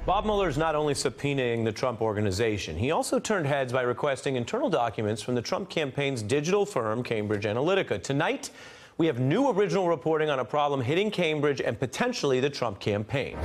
Bob Mueller's not only subpoenaing the Trump organization, he also turned heads by requesting internal documents from the Trump campaign's digital firm, Cambridge Analytica. Tonight, we have new original reporting on a problem hitting Cambridge and potentially the Trump campaign.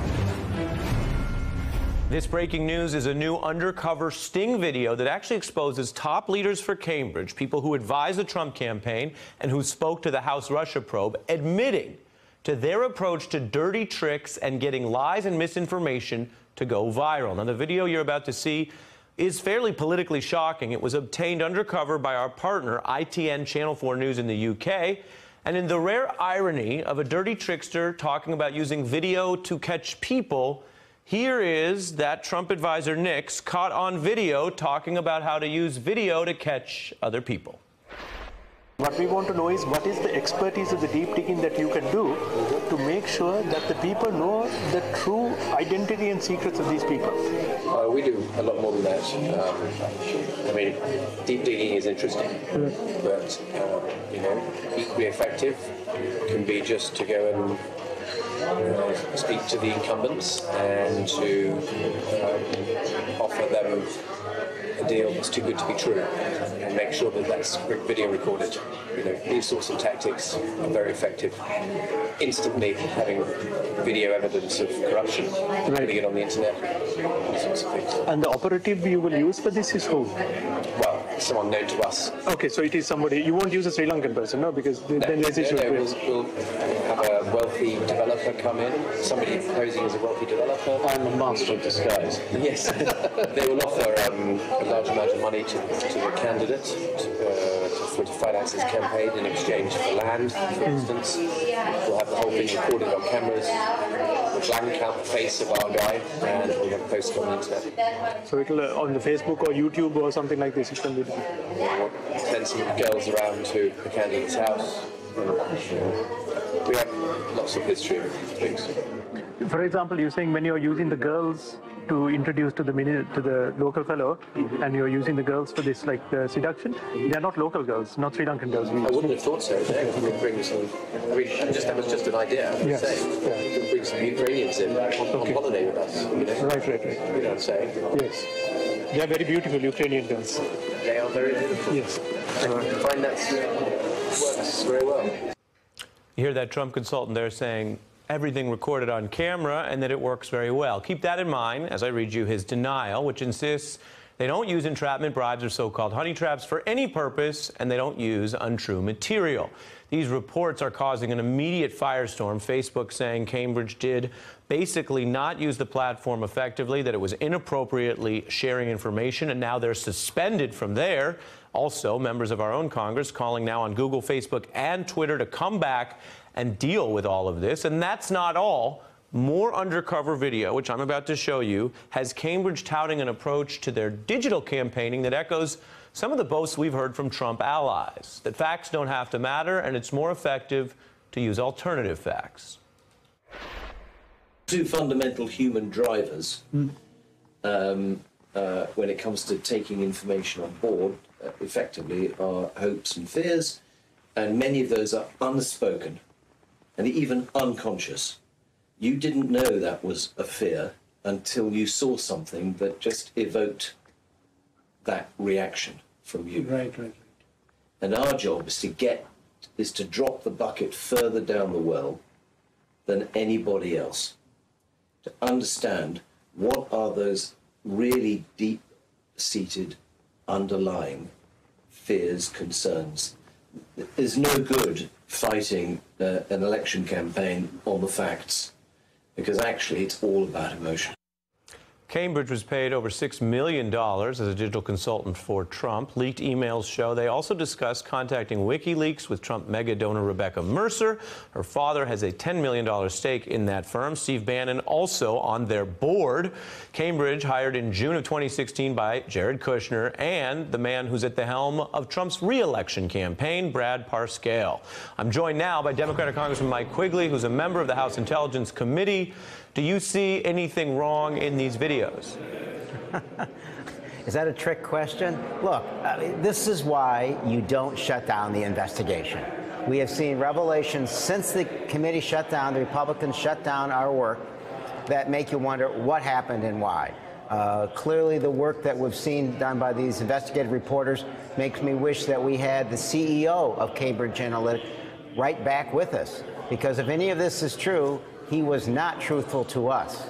This breaking news is a new undercover sting video that actually exposes top leaders for Cambridge, people who advised the Trump campaign and who spoke to the House Russia probe, admitting to their approach to dirty tricks and getting lies and misinformation to go viral. Now, the video you're about to see is fairly politically shocking. It was obtained undercover by our partner, ITN Channel 4 News in the UK. And in the rare irony of a dirty trickster talking about using video to catch people, here is that Trump advisor Nix caught on video talking about how to use video to catch other people. What we want to know is what is the expertise of the deep digging that you can do to make sure that the people know the true identity and secrets of these people. We do a lot more than that. I mean, deep digging is interesting, but equally effective can be just to go and speak to the incumbents and to offer them a deal that's too good to be true and make sure that that's video recorded. These sorts of tactics are very effective. Instantly having video evidence of corruption, putting it on the internet, all sorts of things. And the operative you will use for this is who? Well, someone known to us. Okay, so it is somebody. You won't use a Sri Lankan person, no? Because then there's issue. We'll have a wealthy developer come in, somebody posing as a wealthy developer. I'm a master of disguise. Yes. They will offer a large amount of money to the candidate to finance his campaign in exchange for land, for instance. We'll have the whole thing recorded on cameras. We'll blank out the face of our guy and we'll have posted on the internet. So it'll on the Facebook or YouTube or something like this. It can be. We'll send some girls around to the candidate's house. We have lots of history of things. For example, you're saying when you're using the girls to introduce to the local fellow, and you're using the girls for this seduction, they're not local girls, not Sri Lankan girls. I wouldn't have thought so. They bring some. I mean, that was just an idea. I would say. We could bring some Ukrainians in on holiday with us. Right. You know what I'm saying? Yes. They are very beautiful Ukrainian girls. They are very beautiful. Yes. I find that works very well. You hear that Trump consultant there saying everything recorded on camera and that it works very well. Keep that in mind as I read you his denial, which insists they don't use entrapment, bribes, or so-called honey traps for any purpose, and they don't use untrue material. These reports are causing an immediate firestorm. Facebook saying Cambridge did basically not use the platform effectively, that it was inappropriately sharing information, and now they're suspended from there. Also, members of our own Congress calling now on Google, Facebook, and Twitter to come back and deal with all of this. And that's not all. More undercover video, which I'm about to show you, has Cambridge touting an approach to their digital campaigning that echoes some of the boasts we've heard from Trump allies, that facts don't have to matter and it's more effective to use alternative facts. Two fundamental human drivers when it comes to taking information on board effectively are hopes and fears, and many of those are unspoken and even unconscious. You didn't know that was a fear until you saw something that just evoked that reaction from you. Right. And our job is to drop the bucket further down the well than anybody else, to understand what are those really deep-seated underlying fears, concerns. There's no good fighting an election campaign on the facts, because actually it's all about emotion. Cambridge was paid over $6 million as a digital consultant for Trump. Leaked emails show they also discussed contacting WikiLeaks with Trump mega donor Rebecca Mercer. Her father has a $10 million stake in that firm. Steve Bannon also on their board. Cambridge, hired in June of 2016 by Jared Kushner and the man who's at the helm of Trump's re-election campaign, Brad Parscale. I'm joined now by Democratic Congressman Mike Quigley, who's a member of the House Intelligence Committee. Do you see anything wrong in these videos? Is that a trick question? Look, this is why you don't shut down the investigation. We have seen revelations since the committee shut down, the Republicans shut down our work, that make you wonder what happened and why. Clearly, the work that we've seen done by these investigative reporters makes me wish that we had the CEO of Cambridge Analytica right back with us, because if any of this is true, he was not truthful to us.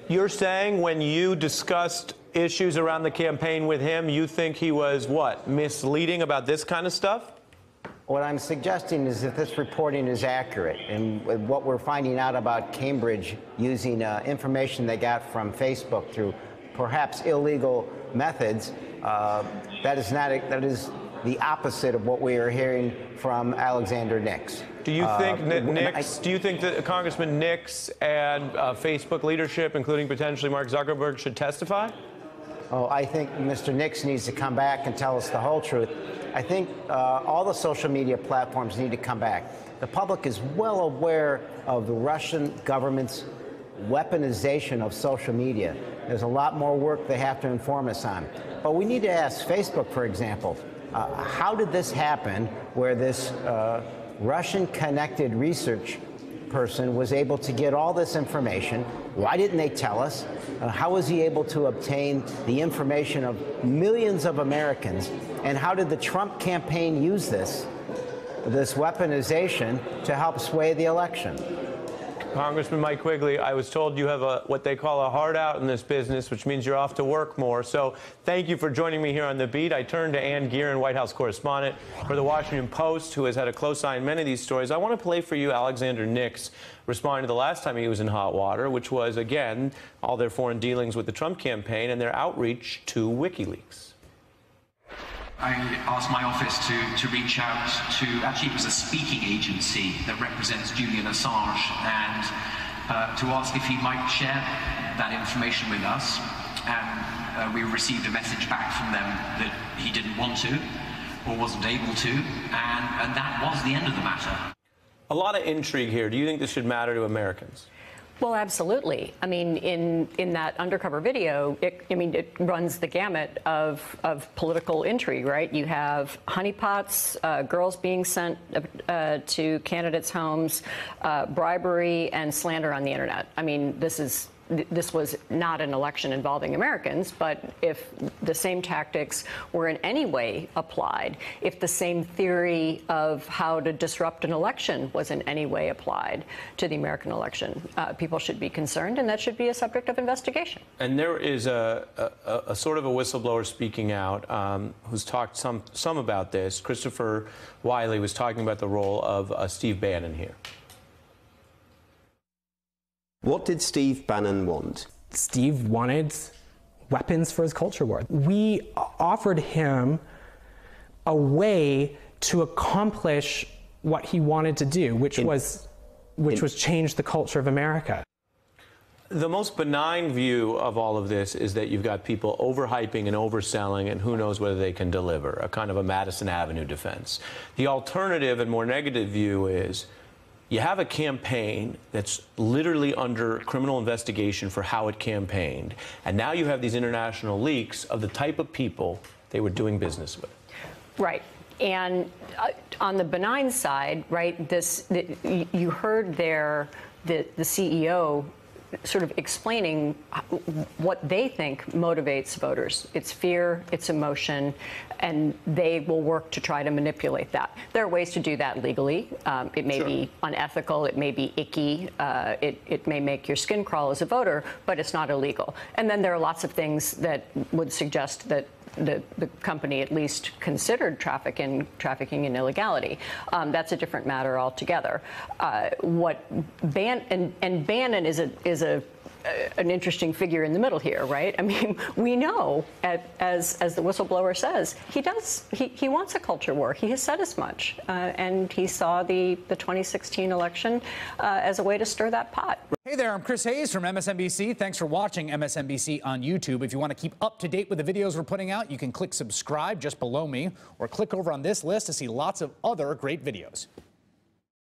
You're saying when you discussed issues around the campaign with him, you think he was, what, misleading about this kind of stuff? What I'm suggesting is that this reporting is accurate, and what we're finding out about Cambridge using information they got from Facebook through perhaps illegal methods, that is the opposite of what we are hearing from Alexander Nix. Do you think do you think that Congressman Nix and Facebook leadership, including potentially Mark Zuckerberg, should testify? Oh, I think Mr. Nix needs to come back and tell us the whole truth. I think all the social media platforms need to come back. The public is well aware of the Russian government's weaponization of social media. There's a lot more work they have to inform us on. But we need to ask Facebook, for example, how did this happen where this Russian-connected research person was able to get all this information? Why didn't they tell us? How was he able to obtain the information of millions of Americans? And how did the Trump campaign use this weaponization to help sway the election? Congressman Mike Quigley, I was told you have what they call a heart out in this business, which means you're off to work more. So thank you for joining me here on The Beat. I turn to Ann Gearon, White House correspondent for The Washington Post, who has had a close eye on many of these stories. I want to play for you Alexander Nix responding to the last time he was in hot water, which was, again, all their foreign dealings with the Trump campaign and their outreach to WikiLeaks. I asked my office to reach out to, actually it was a speaking agency that represents Julian Assange, and to ask if he might share that information with us. And we received a message back from them that he didn't want to or wasn't able to, and that was the end of the matter. A lot of intrigue here. Do you think this should matter to Americans? Well, absolutely. I mean, in that undercover video, it runs the gamut of political intrigue, right? You have honeypots, girls being sent to candidates' homes, bribery, and slander on the internet. I mean, this was not an election involving Americans, but if the same tactics were in any way applied, if the same theory of how to disrupt an election was in any way applied to the American election, people should be concerned, and that should be a subject of investigation. And there is a sort of a whistleblower speaking out who's talked some about this. Christopher Wiley was talking about the role of Steve Bannon here. What did Steve Bannon want? Steve wanted weapons for his culture war. We offered him a way to accomplish what he wanted to do, which was change the culture of America. The most benign view of all of this is that you've got people overhyping and overselling, and who knows whether they can deliver, a kind of a Madison Avenue defense. The alternative and more negative view is you have a campaign that's literally under criminal investigation for how it campaigned, and now you have these international leaks of the type of people they were doing business with. Right. And on the benign side, right, you heard there the CEO sort of explaining what they think motivates voters. It's fear, it's emotion, and they will work to try to manipulate that. There are ways to do that legally. It may be unethical, it may be icky, it may make your skin crawl as a voter, but it's not illegal. And then there are lots of things that would suggest that the company at least considered trafficking and illegality. That's a different matter altogether. Bannon is an interesting figure in the middle here, right? I mean, we know, as the whistleblower says, he wants a culture war. He has said as much, and he saw the 2016 election as a way to stir that pot. Hey there, I'm Chris Hayes from MSNBC. Thanks for watching MSNBC on YouTube. If you want to keep up to date with the videos we're putting out, you can click subscribe just below me, or click over on this list to see lots of other great videos.